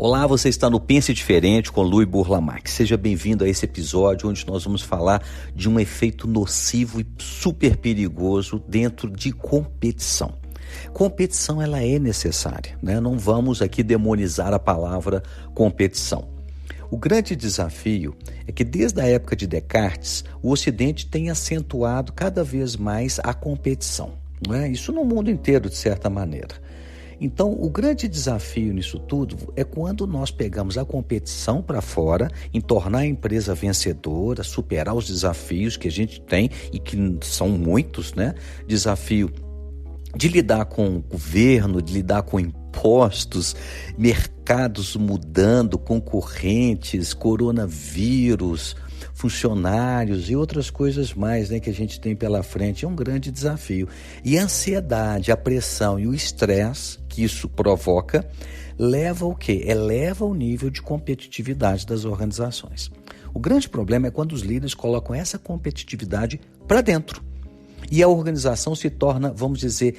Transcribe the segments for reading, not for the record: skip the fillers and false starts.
Olá, você está no Pense Diferente com Luiz Burlamac. Seja bem-vindo a esse episódio onde nós vamos falar de um efeito nocivo e super perigoso dentro de competição. Competição, ela é necessária, né? Não vamos aqui demonizar a palavra competição. O grande desafio é que desde a época de Descartes, o Ocidente tem acentuado cada vez mais a competição, não é? Isso no mundo inteiro, de certa maneira. Então, o grande desafio nisso tudo é quando nós pegamos a competição para fora, em tornar a empresa vencedora, superar os desafios que a gente tem e que são muitos, né? Desafio de lidar com o governo, de lidar com impostos, mercados mudando, concorrentes, coronavírus, funcionários e outras coisas mais, né, que a gente tem pela frente. É um grande desafio. E a ansiedade, a pressão e o estresse que isso provoca leva ao quê? Eleva o nível de competitividade das organizações. O grande problema é quando os líderes colocam essa competitividade para dentro. E a organização se torna, vamos dizer,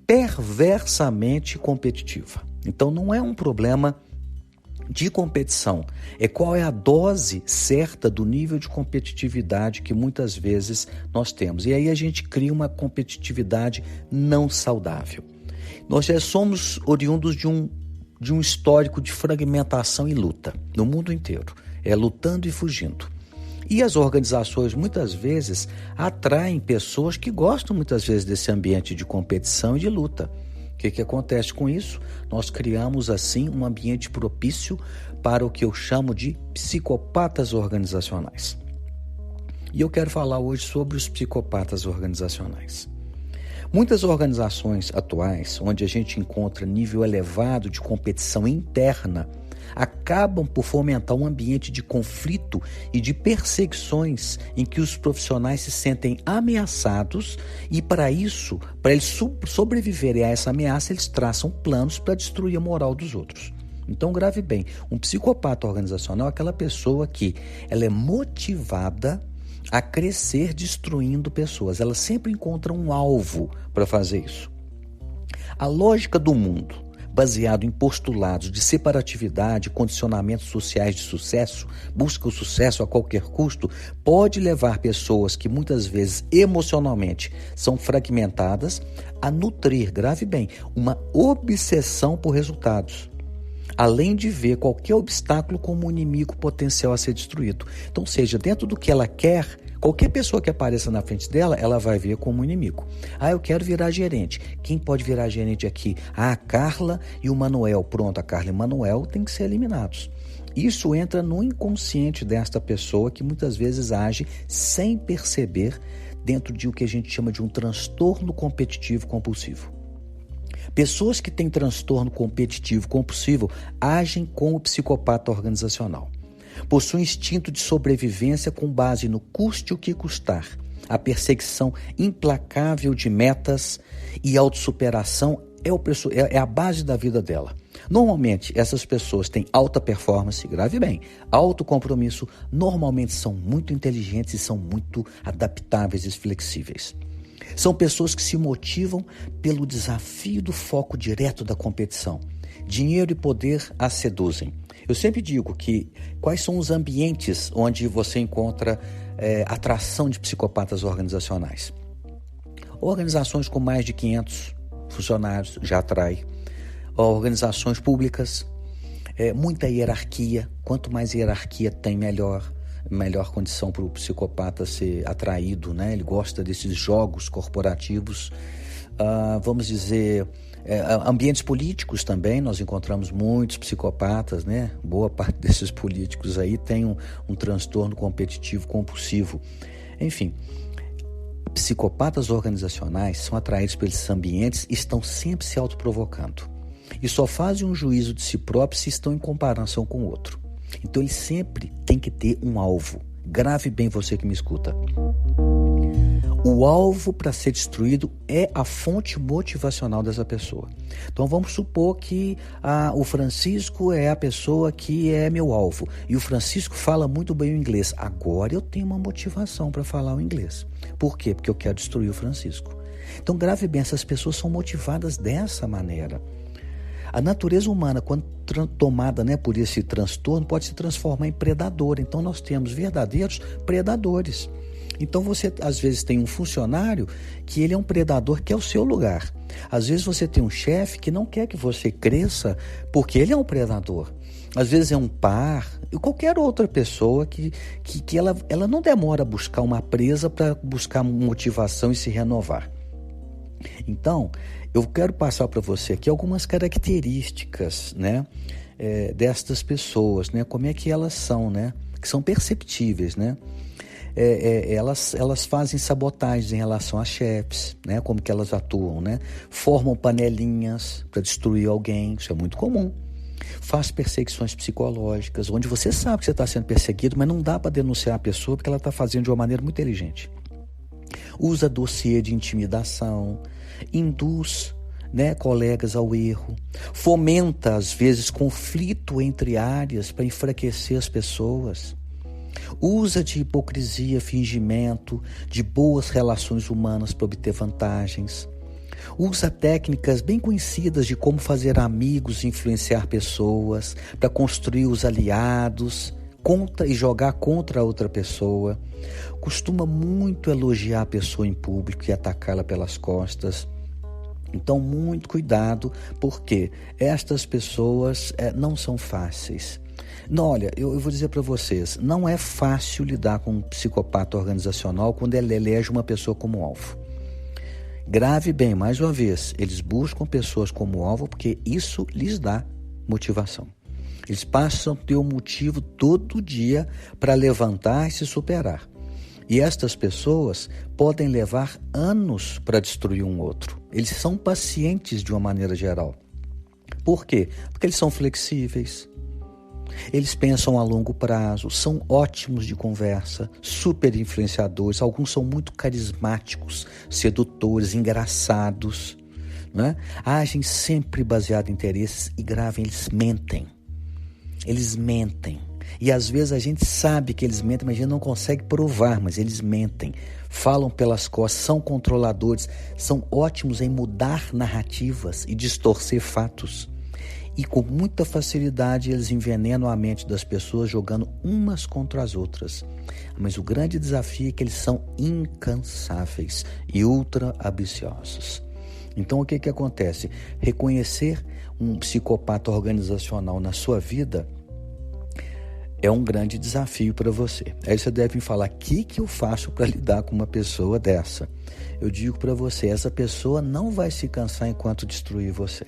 perversamente competitiva. Então não é um problema de competição, é qual é a dose certa do nível de competitividade que muitas vezes nós temos. E aí a gente cria uma competitividade não saudável. Nós já somos oriundos de um histórico de fragmentação e luta no mundo inteiro, lutando e fugindo. E as organizações muitas vezes atraem pessoas que gostam muitas vezes desse ambiente de competição e de luta. O que acontece com isso? Nós criamos assim um ambiente propício para o que eu chamo de psicopatas organizacionais. E eu quero falar hoje sobre os psicopatas organizacionais. Muitas organizações atuais, onde a gente encontra nível elevado de competição interna, acabam por fomentar um ambiente de conflito e de perseguições em que os profissionais se sentem ameaçados e para isso, para eles sobreviverem a essa ameaça, eles traçam planos para destruir a moral dos outros. Então grave bem, um psicopata organizacional é aquela pessoa que ela é motivada a crescer destruindo pessoas. Ela sempre encontra um alvo para fazer isso. A lógica do mundo baseado em postulados de separatividade, condicionamentos sociais de sucesso, busca o sucesso a qualquer custo, pode levar pessoas que muitas vezes emocionalmente são fragmentadas a nutrir, grave bem, uma obsessão por resultados, além de ver qualquer obstáculo como um inimigo potencial a ser destruído. Então, seja dentro do que ela quer, qualquer pessoa que apareça na frente dela, ela vai ver como um inimigo. Eu quero virar gerente. Quem pode virar gerente aqui? A Carla e o Manuel. Pronto, a Carla e o Manuel têm que ser eliminados. Isso entra no inconsciente desta pessoa que muitas vezes age sem perceber dentro de o que a gente chama de um transtorno competitivo compulsivo. Pessoas que têm transtorno competitivo compulsivo agem como o psicopata organizacional. Possui instinto de sobrevivência com base no custe o que custar, a perseguição implacável de metas e autossuperação é a base da vida dela. Normalmente, essas pessoas têm alta performance, grave bem, alto compromisso, normalmente são muito inteligentes e são muito adaptáveis e flexíveis. São pessoas que se motivam pelo desafio do foco direto da competição. Dinheiro e poder as seduzem. Eu sempre digo que quais são os ambientes onde você encontra atração de psicopatas organizacionais. Organizações com mais de 500 funcionários já atrai. Organizações públicas, muita hierarquia. Quanto mais hierarquia tem, melhor condição para o psicopata ser atraído, né? Ele gosta desses jogos corporativos. Vamos dizer, ambientes políticos também, nós encontramos muitos psicopatas, né? Boa parte desses políticos aí tem um transtorno competitivo compulsivo. Enfim, psicopatas organizacionais são atraídos por esses ambientes e estão sempre se autoprovocando. E só fazem um juízo de si próprios se estão em comparação com o outro. Então ele sempre tem que ter um alvo. Grave bem você que me escuta. O alvo para ser destruído é a fonte motivacional dessa pessoa. Então vamos supor que o Francisco é a pessoa que é meu alvo. E o Francisco fala muito bem o inglês. Agora eu tenho uma motivação para falar o inglês. Por quê? Porque eu quero destruir o Francisco. Então grave bem, essas pessoas são motivadas dessa maneira. A natureza humana, quando tomada, né, por esse transtorno, pode se transformar em predador. Então nós temos verdadeiros predadores. Então você às vezes tem um funcionário que ele é um predador, que é o seu lugar. Às vezes você tem um chefe que não quer que você cresça porque ele é um predador. Às vezes é um par, e qualquer outra pessoa que ela não demora a buscar uma presa para buscar motivação e se renovar. Então, eu quero passar para você aqui algumas características, né, destas pessoas, né, como é que elas são, né, que são perceptíveis, né. Elas fazem sabotagens em relação a chefes, né, como que elas atuam, né, formam panelinhas para destruir alguém, isso é muito comum. Faz perseguições psicológicas, onde você sabe que você está sendo perseguido, mas não dá para denunciar a pessoa porque ela está fazendo de uma maneira muito inteligente. Usa dossiê de intimidação, induz, né, colegas ao erro, fomenta às vezes conflito entre áreas para enfraquecer as pessoas, usa de hipocrisia, fingimento, de boas relações humanas para obter vantagens, usa técnicas bem conhecidas de como fazer amigos e influenciar pessoas, para construir os aliados e jogar contra a outra pessoa. Costuma muito elogiar a pessoa em público e atacá-la pelas costas. Então, muito cuidado, porque estas pessoas não são fáceis. Não, olha, eu vou dizer para vocês, não é fácil lidar com um psicopata organizacional quando ele elege uma pessoa como alvo. Grave bem, mais uma vez, eles buscam pessoas como alvo porque isso lhes dá motivação. Eles passam a ter um motivo todo dia para levantar e se superar. E estas pessoas podem levar anos para destruir um outro. Eles são pacientes de uma maneira geral. Por quê? Porque eles são flexíveis. Eles pensam a longo prazo, são ótimos de conversa, super influenciadores, alguns são muito carismáticos, sedutores, engraçados, né? Agem sempre baseado em interesses e gravem, eles mentem. Eles mentem. E às vezes a gente sabe que eles mentem, mas a gente não consegue provar, mas eles mentem. Falam pelas costas, são controladores, são ótimos em mudar narrativas e distorcer fatos. E com muita facilidade eles envenenam a mente das pessoas jogando umas contra as outras. Mas o grande desafio é que eles são incansáveis e ultra ambiciosos. Então o que acontece? Reconhecer um psicopata organizacional na sua vida é um grande desafio para você. Aí você deve me falar, o que eu faço para lidar com uma pessoa dessa? Eu digo para você, essa pessoa não vai se cansar enquanto destruir você.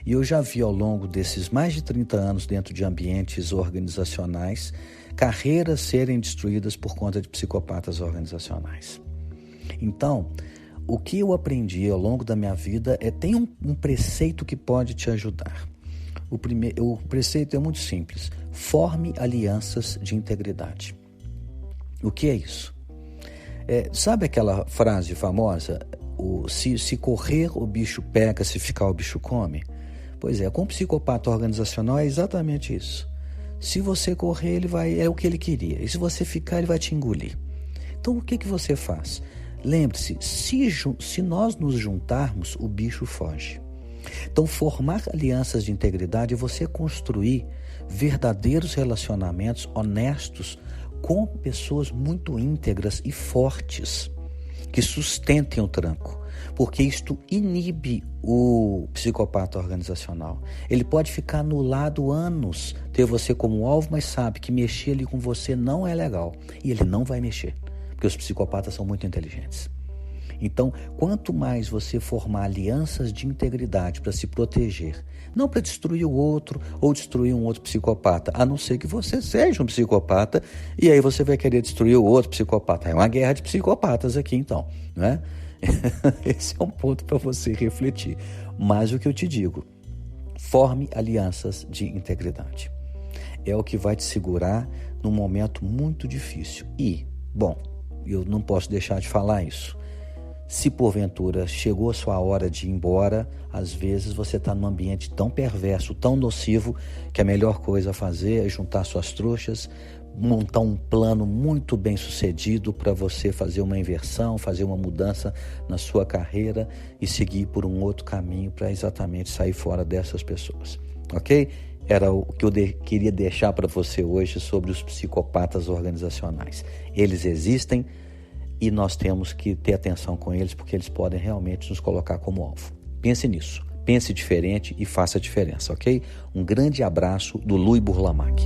E eu já vi ao longo desses mais de 30 anos dentro de ambientes organizacionais, carreiras serem destruídas por conta de psicopatas organizacionais. Então, o que eu aprendi ao longo da minha vida tem um preceito que pode te ajudar. O preceito é muito simples. Forme alianças de integridade. O que é isso? Sabe aquela frase famosa? Se correr, o bicho pega, se ficar, o bicho come? Pois é, com o psicopata organizacional é exatamente isso. Se você correr, ele vai, é o que ele queria. E se você ficar, ele vai te engolir. Então, o que você faz? Lembre-se, se nós nos juntarmos, o bicho foge. Então, formar alianças de integridade é você construir verdadeiros relacionamentos honestos com pessoas muito íntegras e fortes, que sustentem o tranco, porque isto inibe o psicopata organizacional. Ele pode ficar anulado anos, ter você como alvo, mas sabe que mexer ali com você não é legal, e ele não vai mexer, porque os psicopatas são muito inteligentes. Então, quanto mais você formar alianças de integridade para se proteger, não para destruir o outro ou destruir um outro psicopata, a não ser que você seja um psicopata e aí você vai querer destruir o outro psicopata. É uma guerra de psicopatas aqui então, não é? Esse é um ponto para você refletir. Mas o que eu te digo, forme alianças de integridade. É o que vai te segurar num momento muito difícil. E, bom, eu não posso deixar de falar isso. Se porventura chegou a sua hora de ir embora, às vezes você está num ambiente tão perverso, tão nocivo, que a melhor coisa a fazer é juntar suas trouxas, montar um plano muito bem sucedido para você fazer uma inversão, fazer uma mudança na sua carreira e seguir por um outro caminho para exatamente sair fora dessas pessoas, ok? Era o que eu queria deixar para você hoje sobre os psicopatas organizacionais. Eles existem e nós temos que ter atenção com eles porque eles podem realmente nos colocar como alvo. Pense nisso, pense diferente e faça a diferença, ok? Um grande abraço do Luis Burlamac.